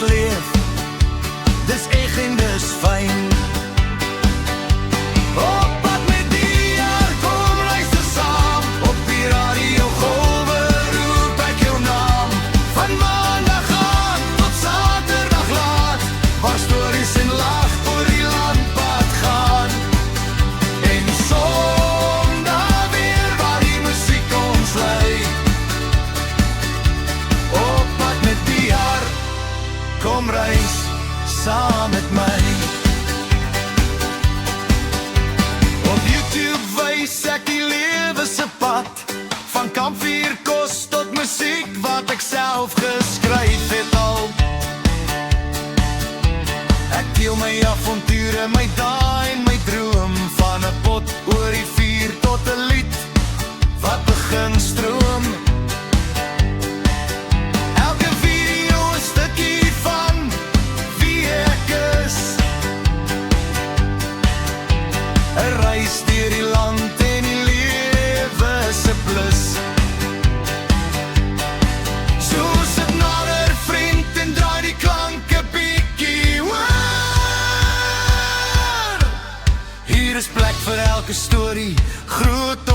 ek leef, dis eg en dis fyn. Op pad met die jaar, kom luister saam, op die radio golwe roep ek jou naam. Van maandag aan tot saterdag laat, waar stories en lag oor die landpad gaan. En Sondag weer waar die musiek ons lei. Op pad met die jaar, kom reis saam met my. Op YouTube wys ek die lewe se pad, van kampvuurkos tot musiek wat ek self geskryf het al. Ek deel my avonture, my dae en my droom, van 'n pot oor die vuur tot 'n lied wat begin stroom. Elke video 'n stukkie van wie ek is, 'n reis deur die land en die lewe se plus. So sit nader vriend en draai die klanke bietjie hoor. Hier is plek vir elke storie, groot